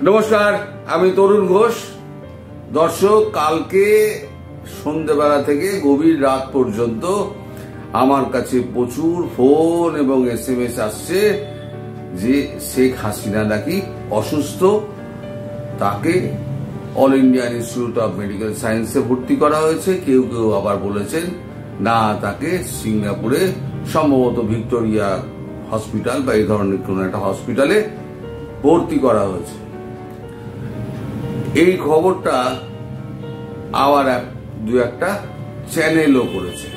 নমস্কার, আমি তরুণ ঘোষ। দর্শক, কালকে সন্ধ্যেবেলা থেকে গভীর রাত পর্যন্ত আমার কাছে প্রচুর ফোন এবং SMS আসছে যে শেখ হাসিনা নাকি অসুস্থ, তাকে all Indian institute of medical সায়েন্সে ভর্তি করা হয়েছে। কেউ কেউ আবার বলেছেন না, তাকে সিঙ্গাপুরে সম্ভবত ভিক্টোরিয়া হসপিটাল বা এই ধরনের কোন একটা হসপিটালে ভর্তি করা হয়েছে। এই খবরটা আবার দু একটা চ্যানেলও করেছে।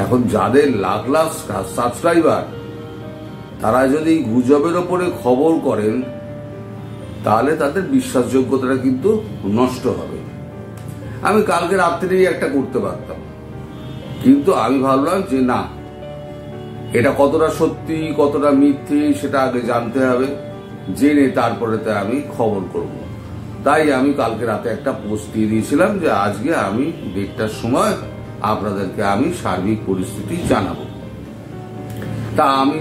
এখন যাদের লাখ লাখ সাবস্ক্রাইবার, তারা যদি গুজবের ওপরে খবর করেন তাহলে তাদের বিশ্বাসযোগ্যতাটা কিন্তু নষ্ট হবে। আমি কালকে রাত্রেই একটা করতে পারতাম, কিন্তু আমি ভাবলাম যে না, এটা কতটা সত্যি কতটা মিথ্যে সেটা আগে জানতে হবে, জেনে তারপরে আমি খবর করব। তাই আমি কালকে রাতে একটা পোস্ট দিয়ে দিয়েছিলাম যে আজকে আমি 1:30টার সময় আপনাদেরকে আমি সার্বিক পরিস্থিতি জানাবো। তা আমি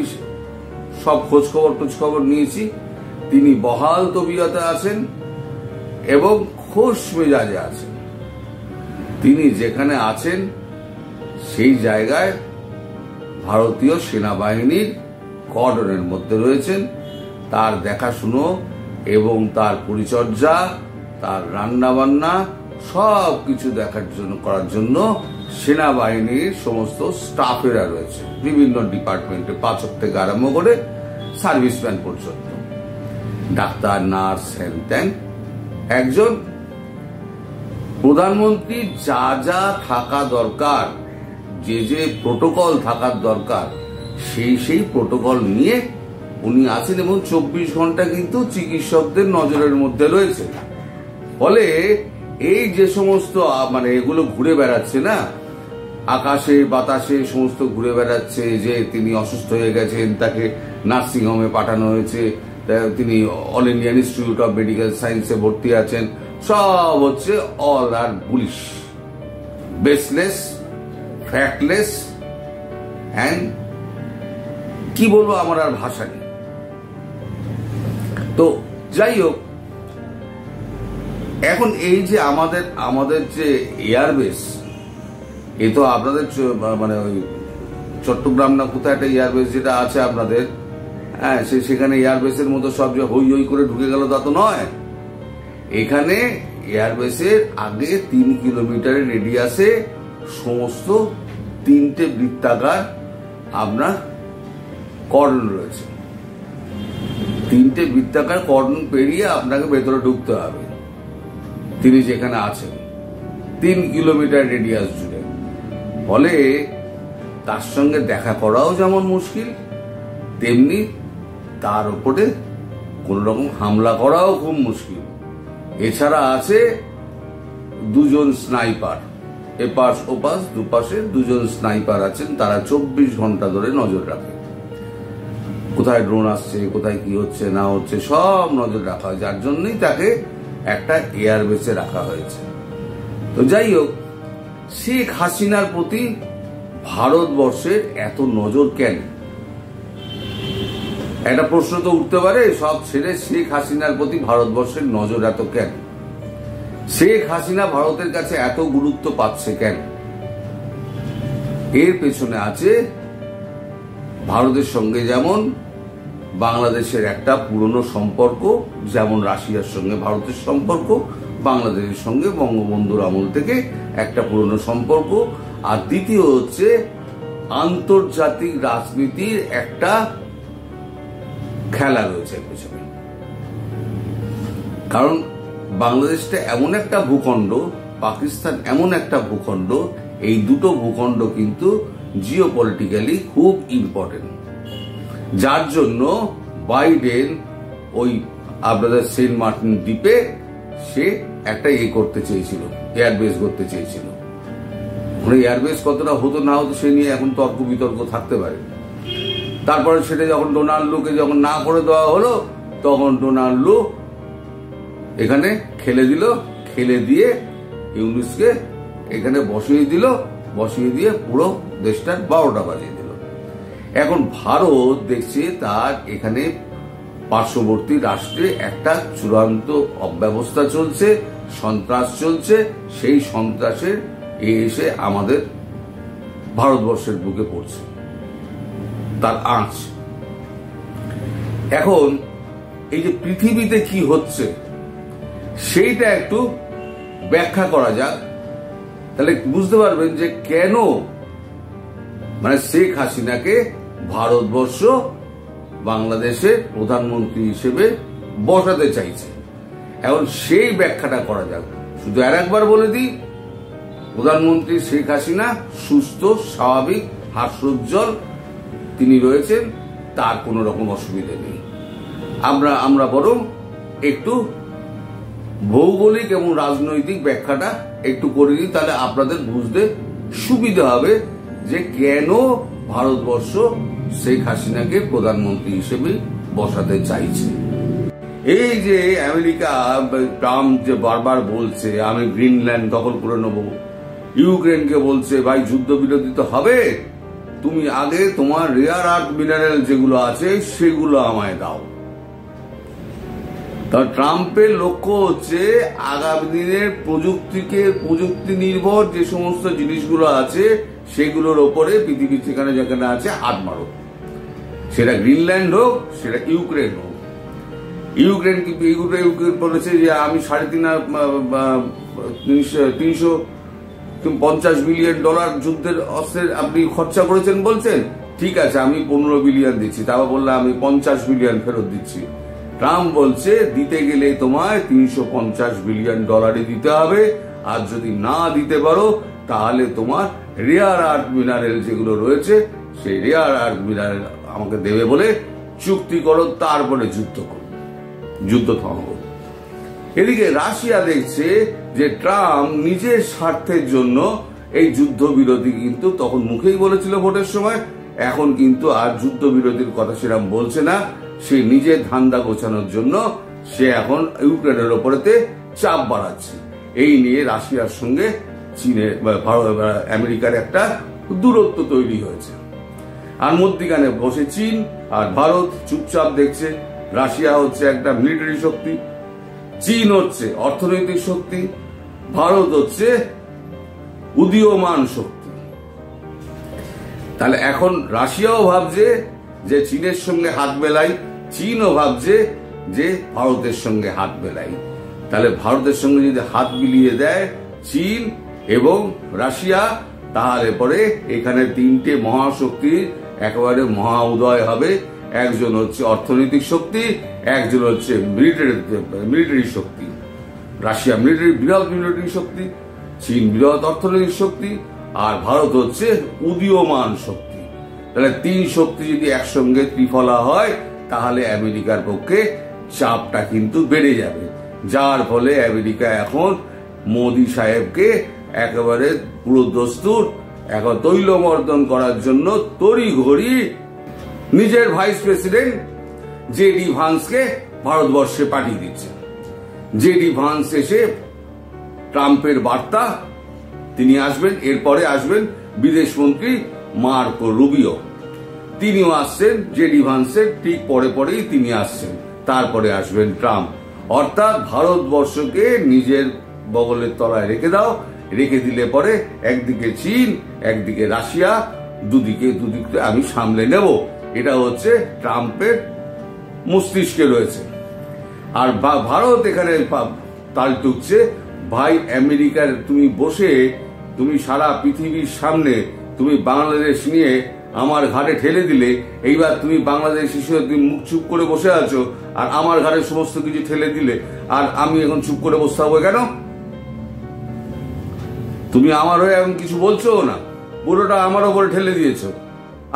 সব খোঁজখবর নিয়েছি। তিনি বহাল তবিয়তে আছেন এবং খোশ মেজাজে আছেন। তিনি যেখানে আছেন সেই জায়গায় ভারতীয় সেনাবাহিনীর কর্ডনের মধ্যে রয়েছেন। তার দেখাশুনো এবং তার পরিচর্যা, তার রান্নাবান্না সব কিছু করার জন্য সেনাবাহিনীর সমস্ত স্টাফেরা রয়েছে, বিভিন্ন ডিপার্টমেন্টে, পাচক থেকে আরম্ভ করে সার্ভিসম্যান পর্যন্ত, ডাক্তার, নার্স, হ্যান ত্যান। একজন প্রধানমন্ত্রীর যা যা থাকা দরকার, যে প্রোটোকল থাকার দরকার, সেই প্রোটোকল নিয়ে উনি আছেন এবং 24 ঘন্টা কিন্তু চিকিৎসকদের নজরের মধ্যে রয়েছে। ফলে এই যে সমস্ত এগুলো ঘুরে বেড়াচ্ছে না, আকাশে বাতাসে সমস্ত ঘুরে বেড়াচ্ছে যে তিনি অসুস্থ হয়ে গেছেন, তাকে নার্সিং হোমে পাঠানো হয়েছে, তিনি all Indian institute of medical সায়েন্সে ভর্তি আছেন, সব হচ্ছে all are bullish, baseless, factless, and কি বলবো, আমার আর ভাষা নেই। তো যাই হোক, এখন এই যে আমাদের যে এয়ারবেস, এ তো আপনাদের ওই চট্টগ্রাম না কোথায় একটা এয়ারবেস যেটা আছে আপনাদের, হ্যাঁ, সেখানে এয়ারবেসের মতো সব যে হই হই করে ঢুকে গেল তা তো নয়। এখানে এয়ারবেসের আগে 3 কিলোমিটারের রেডিয়াসে সমস্ত 3টে বৃত্তাকার আপনার কর্ডন রয়েছে। 3টে বৃত্তাকার কর্ডন পেরিয়ে আপনাকে ভেতরে ঢুকতে হবে। তিনি যেখানে আছেন 3 কিলোমিটার রেডিয়াস জুড়ে। ফলে তার সঙ্গে দেখা করাও যেমন মুশকিল, তেমনি তার উপরে কোন রকম হামলা করাও খুব মুশকিল। এছাড়া আছে 2জন স্নাইপার, এপাশ ওপাশ দুপাশে 2জন স্নাইপার আছেন, তারা 24 ঘন্টা ধরে নজর রাখে। কোথায় ড্রোন আসছে, কোথায় কি হচ্ছে না হচ্ছে, সব নজর রাখা হয়, যার জন্যই তাকে একটা এয়ারবেসে রাখা হয়েছে। তো যাই হোক, শেখ হাসিনার প্রতি ভারতবর্ষের এত নজর কেন? একটা প্রশ্ন তো উঠতে পারে, সব ছেড়ে শেখ হাসিনার প্রতি ভারতবর্ষের নজর এত কেন? শেখ হাসিনা ভারতের কাছে এত গুরুত্ব পাচ্ছে কেন? এর পেছনে আছে ভারতের সঙ্গে যেমন বাংলাদেশের একটা পুরনো সম্পর্ক, যেমন রাশিয়ার সঙ্গে ভারতের সম্পর্ক, বাংলাদেশের সঙ্গে বঙ্গবন্ধুর আমল থেকে একটা পুরনো সম্পর্ক। আর দ্বিতীয় হচ্ছে আন্তর্জাতিক রাজনীতির একটা খেলা রয়েছে পেছনে। কারণ বাংলাদেশটা এমন একটা ভূখণ্ড, পাকিস্তান এমন একটা ভূখণ্ড, এই দুটো ভূখণ্ড কিন্তু জিওপলিটিক্যালি খুব ইম্পর্টেন্ট। যার জন্য বাইডেন ওই আপনাদের সেন্ট মার্টিন দ্বীপে সে একটা করতে চেয়েছিল, এয়ারবেস করতে চেয়েছিল। এয়ারবেস কতটা হতো না হতো সে নিয়ে এখন তর্ক বিতর্ক থাকতে পারে। তারপরে সেটা যখন ডোনাল্ডকে যখন না করে দেওয়া হলো, তখন ডোনাল্ড এখানে খেলে দিল, খেলে দিয়ে ইউনুসকে এখানে বসিয়ে দিয়ে পুরো দেশটার 12টা বাজিয়ে দিল। এখন ভারত দেখছে তার এখানে পার্শ্ববর্তী রাষ্ট্রে একটা চূড়ান্ত অব্যবস্থা চলছে, সন্ত্রাস চলছে, সেই সন্ত্রাসের এসে আমাদের ভারতবর্ষের বুকে পড়ছে তার আঁচ। এখন এই যে পৃথিবীতে কি হচ্ছে সেইটা একটু ব্যাখ্যা করা যাক, তাহলে বুঝতে পারবেন যে কেন মানে শেখ হাসিনাকে ভারতবর্ষ বাংলাদেশের প্রধানমন্ত্রী হিসেবে বসাতে চাইছে। এখন সেই ব্যাখ্যাটা করা যাক। শুধু আর একবার বলে দিই, প্রধানমন্ত্রী শেখ হাসিনা সুস্থ, স্বাভাবিক, হাস্যোজ্জ্বল তিনি রয়েছেন, তার কোনো রকম অসুবিধা নেই। আমরা বরং একটু ভৌগোলিক এবং রাজনৈতিক ব্যাখ্যাটা একটু করে দিই, তাহলে আপনাদের বুঝতে সুবিধা হবে যে কেন ভারতবর্ষ শেখ হাসিনাকে প্রধানমন্ত্রী হিসেবে বসাতে চাইছে। এই যে আমেরিকা, ট্রাম্প যে বারবার বলছে আমি গ্রিনল্যান্ড দখল করে নেব, ইউক্রেনকে বলছে ভাই যুদ্ধবিরতি তো হবে, তুমি আগে তোমার রেয়ার আর্থ মিনারেল যেগুলো আছে সেগুলো আমায় দাও। তা ট্রাম্পের লক্ষ্য হচ্ছে আগামী দিনের প্রযুক্তি নির্ভর যে সমস্ত জিনিসগুলো আছে সেগুলোর ওপরে পৃথিবীর যেখানে যেখানে আছে হাত মারো, সেটা গ্রিনল্যান্ড হোক, সেটা ইউক্রেন হোক। ইউক্রেন বলেছে যে আমি 350 বিলিয়ন ডলার যুদ্ধের অস্ত্রের আপনি খরচা করেছেন বলছেন, ঠিক আছে আমি 15 বিলিয়ন দিচ্ছি, তারপর বললাম আমি 50 বিলিয়ন ফেরত দিচ্ছি। ট্রাম্প বলছে দিতে গেলে তোমায় 350 বিলিয়ন ডলারই দিতে হবে, আর যদি না দিতে পারো তাহলে তোমার রেয়ার আর্থ মিনারেল যেগুলো রয়েছে সেই রেয়ার আর্থ মিনারেল আমাকে দেবে বলে চুক্তি করো, তারপরে যুদ্ধ থামাবো। এদিকে রাশিয়া দেখছে যে ট্রাম্প নিজের স্বার্থের জন্য এই যুদ্ধবিরতি কিন্তু তখন মুখেই বলেছিল ভোটের সময়, এখন কিন্তু আর যুদ্ধবিরতির কথা সেরকম বলছে না, সে নিজের ধান্দা গোছানোর জন্য সে এখন ইউক্রেনের ওপরেতে চাপ বাড়াচ্ছে। এই নিয়ে রাশিয়ার সঙ্গে চীনের আমেরিকার একটা দূরত্ব তৈরি হয়েছে, আর মধ্যিখানে বসে চীন আর ভারত চুপচাপ দেখছে। রাশিয়া হচ্ছে একটা মিলিটারি শক্তি, চীন হচ্ছে অর্থনৈতিক শক্তি, ভারত হচ্ছে উদীয়মান শক্তি। তাহলে এখন রাশিয়াও ভাবছে যে চীনের সঙ্গে হাত মেলাই, চীনও ভাবছে যে ভারতের সঙ্গে হাত মেলাই। তাহলে ভারতের সঙ্গে যদি হাত মিলিয়ে দেয় চীন এবং রাশিয়া, তাহলে পরে এখানে তিনটে মহাশক্তির একেবারে মহা উদয় হবে। একজন হচ্ছে অর্থনৈতিক শক্তি, একজন হচ্ছে মিলিটারি শক্তি। রাশিয়া বৃহৎ মিলিটারি শক্তি, চীন বৃহৎ অর্থনৈতিক শক্তি, আর ভারত হচ্ছে উদীয়মান শক্তি। তাহলে তিন শক্তি যদি একসঙ্গে ত্রিফলা হয় তাহলে আমেরিকার পক্ষে চাপটা কিন্তু বেড়ে যাবে, যার ফলে আমেরিকা এখন মোদী সাহেবকে একেবারে পুরো দস্তুর এখন তৈলমর্দন করার জন্য তড়িঘড়ি নিজের ভাইস প্রেসিডেন্ট জেডি ভান্সকে ভারতবর্ষে পাঠিয়ে দিচ্ছে। জেডি ভান্স এসে ট্রাম্পের বার্তা তিনি আসবেন, এরপরে আসবেন বিদেশমন্ত্রী মার্কো রুবিও, তিনিও আসছেন জেডি ভান্সের ঠিক পরেই তিনি আসছেন, তারপরে আসবেন ট্রাম্প। অর্থাৎ ভারতবর্ষকে নিজের বগলের তলায় রেখে দাও, রেখে দিলে পরে একদিকে চীন একদিকে রাশিয়া, দুদিকে আমি সামলে নেব, এটা হচ্ছে ট্রাম্পের মস্তিষ্কে রয়েছে। আর ভারত এখানে তাল টুকছে, ভাই আমেরিকার তুমি বসে তুমি সারা পৃথিবীর সামনে তুমি বাংলাদেশ নিয়ে আমার ঘাড়ে ঠেলে দিলে, এইবার তুমি বাংলাদেশ হিসেবে তুমি মুখ চুপ করে বসে আছো, আর আমার ঘাড়ে সমস্ত কিছু ঠেলে দিলে, আর আমি এখন চুপ করে বসতে হবে কেন? তুমি আমার হয়ে এখন কিছু বলছো না, পুরোটা আমার ওপরে ঠেলে দিয়েছো,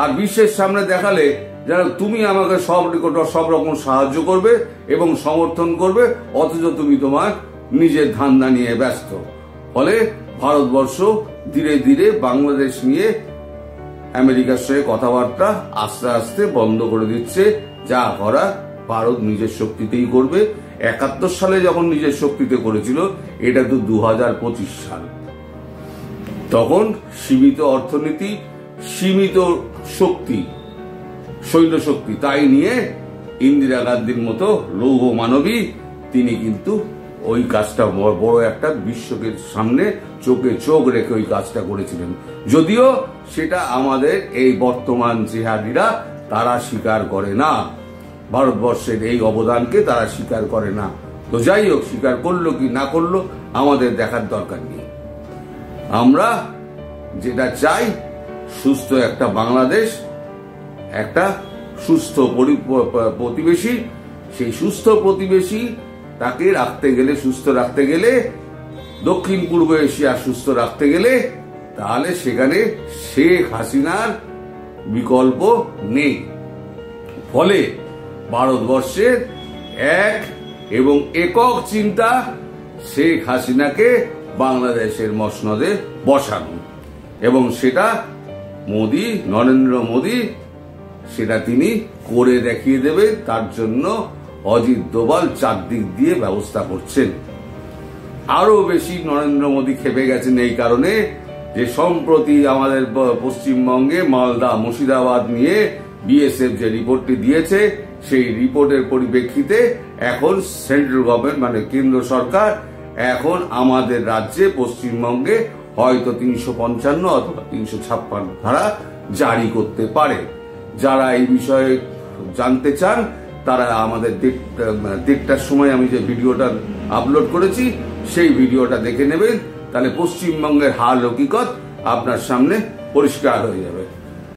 আর বিশ্বের সামনে দেখালে যেন তুমি আমাকে সব রকম সাহায্য করবে এবং সমর্থন করবে, অথচ তুমি তোমার নিজের ধান্দা নিয়ে ব্যস্ত। ফলে ভারতবর্ষ ধীরে ধীরে বাংলাদেশ নিয়ে আমেরিকার সঙ্গে কথাবার্তা আস্তে আস্তে বন্ধ করে দিচ্ছে। যা করা ভারত নিজের শক্তিতেই করবে। 71 সালে যখন নিজের শক্তিতে করেছিল, এটা তো 2025 সাল, তখন সীমিত অর্থনীতি, সীমিত শক্তি, সৈন্য শক্তি, তাই নিয়ে ইন্দিরা গান্ধীর মতো লৌহ মানবী তিনি কিন্তু ওই কাজটা বড় একটা বিশ্বকে সামনে চোখে চোখ রেখে ওই কাজটা করেছিলেন। যদিও সেটা আমাদের এই বর্তমান জিহাদিরা তারা স্বীকার করে না, ভারতবর্ষের এই অবদানকে তারা স্বীকার করে না। তো যাই হোক, স্বীকার করলো কি না করলো আমাদের দেখার দরকার নেই। আমরা যেটা চাই, সুস্থ একটা বাংলাদেশ, একটা সুস্থ প্রতিবেশী। সেই সুস্থ প্রতিবেশী তাকে রাখতে গেলে, সুস্থ রাখতে গেলে, দক্ষিণ পূর্ব এশিয়া সুস্থ রাখতে গেলে, তাহলে সেখানে শেখ হাসিনার বিকল্প নেই। ফলে ভারতবর্ষের এক এবং একক চিন্তা শেখ হাসিনাকে বাংলাদেশের মসনদে বসানো, এবং সেটা মোদি, নরেন্দ্র মোদি সেটা তিনি করে দেখিয়ে দেবে। তার জন্য অজিত দোভাল চারদিক দিয়ে ব্যবস্থা করছেন। আরো বেশি নরেন্দ্র মোদি খেপে গেছেন এই কারণে যে সম্প্রতি আমাদের পশ্চিমবঙ্গে মালদা, মুর্শিদাবাদ নিয়ে বিএসএফ যে রিপোর্টটি দিয়েছে, সেই রিপোর্টের পরিপ্রেক্ষিতে এখন সেন্ট্রাল গভর্নমেন্ট মানে কেন্দ্র সরকার এখন আমাদের রাজ্যে পশ্চিমবঙ্গে হয়তো 355 অথবা 356 ধারা জারি করতে পারে। যারা এই বিষয়ে জানতে চান তারা আমাদের 1:30টার সময় আমি যে ভিডিওটা আপলোড করেছি সেই ভিডিওটা দেখে নেবেন, তাহলে পশ্চিমবঙ্গের হাল হকিকত আপনার সামনে পরিষ্কার হয়ে যাবে।